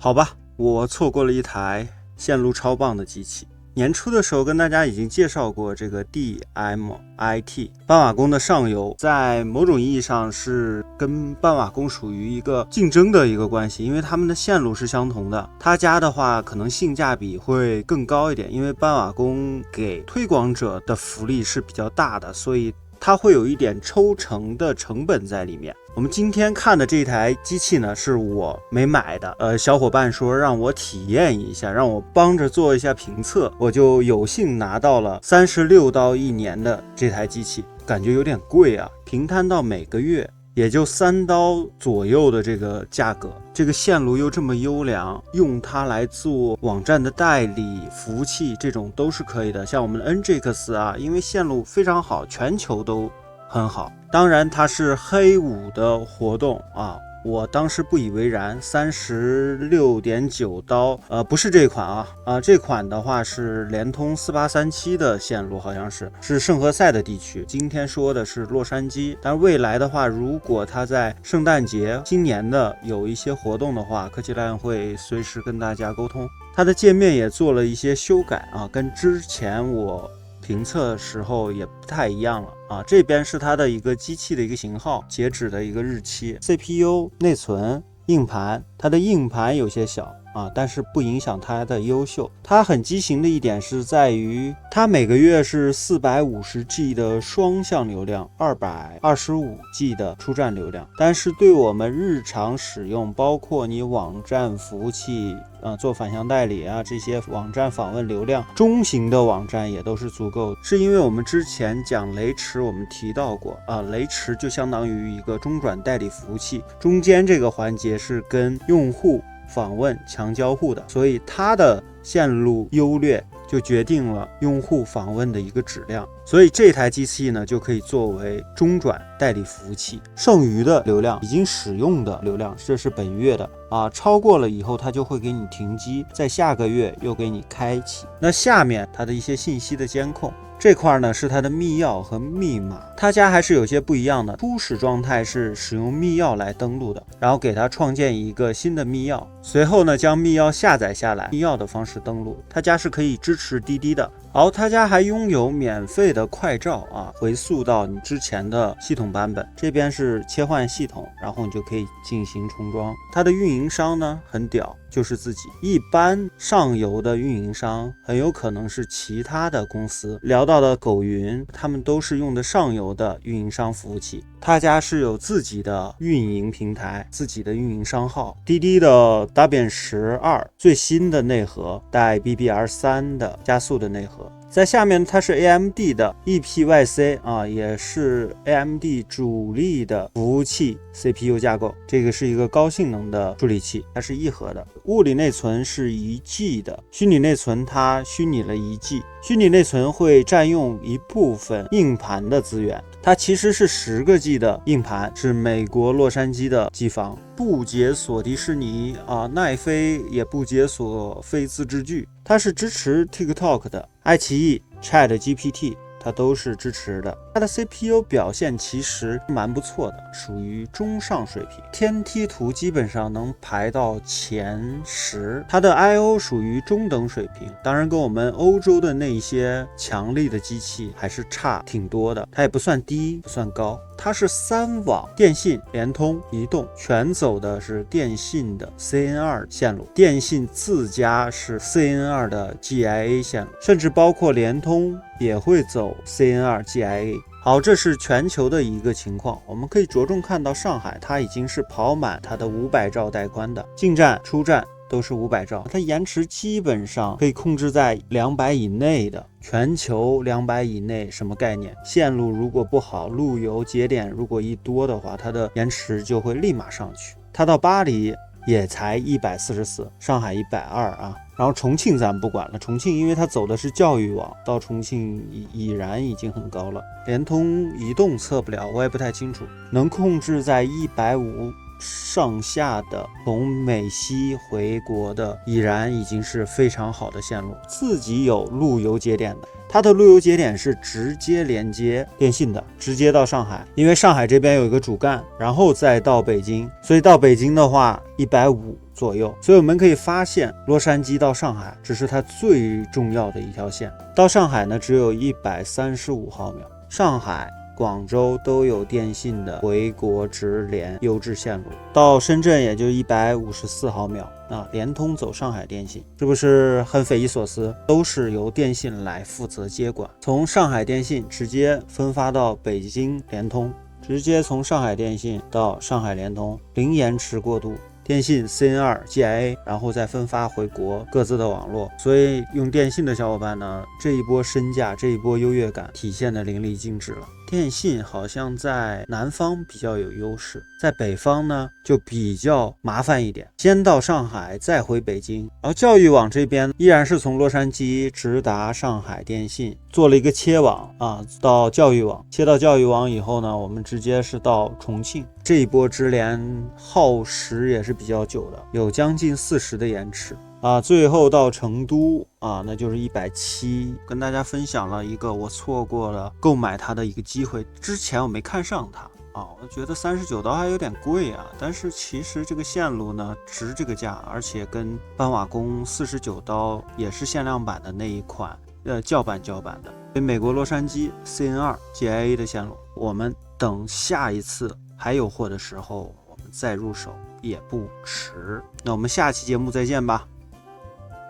好吧，我错过了一台线路超棒的机器。年初的时候跟大家已经介绍过这个 DMIT 斑马弓的上游，在某种意义上是跟斑马弓属于一个竞争的一个关系，因为它们的线路是相同的。他家的话可能性价比会更高一点，因为斑马弓给推广者的福利是比较大的，所以它会有一点抽成的成本在里面。我们今天看的这台机器呢，是我没买的，小伙伴说让我体验一下，让我帮着做一下评测，我就有幸拿到了36刀一年的这台机器，感觉有点贵啊，平摊到每个月也就3刀左右的这个价格，这个线路又这么优良，用它来做网站的代理服务器，这种都是可以的。像我们的 NGX 啊，因为线路非常好，全球都很好。当然它是黑五的活动啊，我当时不以为然，36.9刀，不是这款啊，这款的话是联通4837的线路，好像是圣何塞的地区。今天说的是洛杉矶，但是未来的话，如果它在圣诞节、新年的有一些活动的话，科技链会随时跟大家沟通。它的界面也做了一些修改啊，跟之前我评测时候也不太一样了啊，这边是它的一个机器的一个型号，截止的一个日期 CPU 内存硬盘，它的硬盘有些小啊，但是不影响它的优秀。它很畸形的一点是在于它每个月是 450G 的双向流量， 225G 的出站流量，但是对我们日常使用，包括你网站服务器做反向代理啊，这些网站访问流量，中型的网站也都是足够。是因为我们之前讲雷驰，我们提到过啊，雷驰就相当于一个中转代理服务器，中间这个环节是跟用户访问强交互的，所以它的线路优劣就决定了用户访问的一个质量，所以这台机器呢就可以作为中转代理服务器。剩余的流量，已经使用的流量，这是本月的啊，超过了以后它就会给你停机，在下个月又给你开启。那下面它的一些信息的监控，这块呢是它的密钥和密码，他家还是有些不一样的。初始状态是使用密钥来登录的，然后给它创建一个新的密钥，随后呢将密钥下载下来，密钥的方式登录。他家是可以支持滴滴的。好，他家还拥有免费的快照啊，回溯到你之前的系统版本，这边是切换系统，然后你就可以进行重装。它的运营商呢很屌，就是自己。一般上游的运营商很有可能是其他的公司，聊到的狗云，他们都是用的上游的运营商服务器。他家是有自己的运营平台，自己的运营商号。滴滴的 W12 最新的内核带 BBR3 的加速的内核。在下面它是 AMD 的 EPYC 啊，也是 AMD 主力的服务器 CPU 架构，这个是一个高性能的处理器，它是1核的。物理内存是1G 的，虚拟内存它虚拟了1G， 虚拟内存会占用一部分硬盘的资源，它其实是10个 G 的硬盘，是美国洛杉矶的机房，不解锁迪士尼啊，奈飞也不解锁非自制剧，它是支持 TikTok 的，爱奇艺 ChatGPT 它都是支持的。它的 CPU 表现其实蛮不错的，属于中上水平，天梯图基本上能排到前10。它的 I/O 属于中等水平，当然跟我们欧洲的那些强力的机器还是差挺多的，它也不算低不算高。它是3网，电信、联通、移动全走的是电信的 CN2 线路，电信自家是 CN2 的 GIA 线路，甚至包括联通也会走 CN2 GIA。好，这是全球的一个情况，我们可以着重看到上海，它已经是跑满它的500兆带宽的，进站出站都是500兆，它延迟基本上可以控制在200以内的，全球200以内什么概念？线路如果不好，路由节点如果一多的话，它的延迟就会立马上去。它到巴黎也才144，上海120啊。然后重庆咱不管了，重庆因为它走的是教育网，到重庆已然已经很高了。联通移动测不了，我也不太清楚，能控制在150上下的从美西回国的已然已经是非常好的线路，自己有路由节点的，它的路由节点是直接连接电信的，直接到上海，因为上海这边有一个主干，然后再到北京，所以到北京的话150左右。所以我们可以发现，洛杉矶到上海只是它最重要的一条线，到上海呢只有135毫秒。上海、广州都有电信的回国直连优质线路，到深圳也就154毫秒啊，联通走上海电信，是不是很匪夷所思？都是由电信来负责接管，从上海电信直接分发到北京联通，直接从上海电信到上海联通，零延迟过渡。电信 CN2、GIA， 然后再分发回国各自的网络。所以用电信的小伙伴呢，这一波身价，这一波优越感体现的淋漓尽致了。电信好像在南方比较有优势，在北方呢就比较麻烦一点，先到上海再回北京。然后教育网这边依然是从洛杉矶直达上海电信，做了一个切网啊，到教育网，切到教育网以后呢，我们直接是到重庆。这一波直连耗时也是比较久的，有将近40的延迟啊，最后到成都啊，那就是170。跟大家分享了一个我错过了购买它的一个机会，之前我没看上它啊，我觉得39刀还有点贵啊，但是其实这个线路呢值这个价，而且跟斑马宫49刀也是限量版的那一款叫版的。所以美国洛杉矶 CN2、GIA 的线路，我们等下一次还有货的时候，我们再入手也不迟。那我们下期节目再见吧，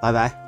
拜拜。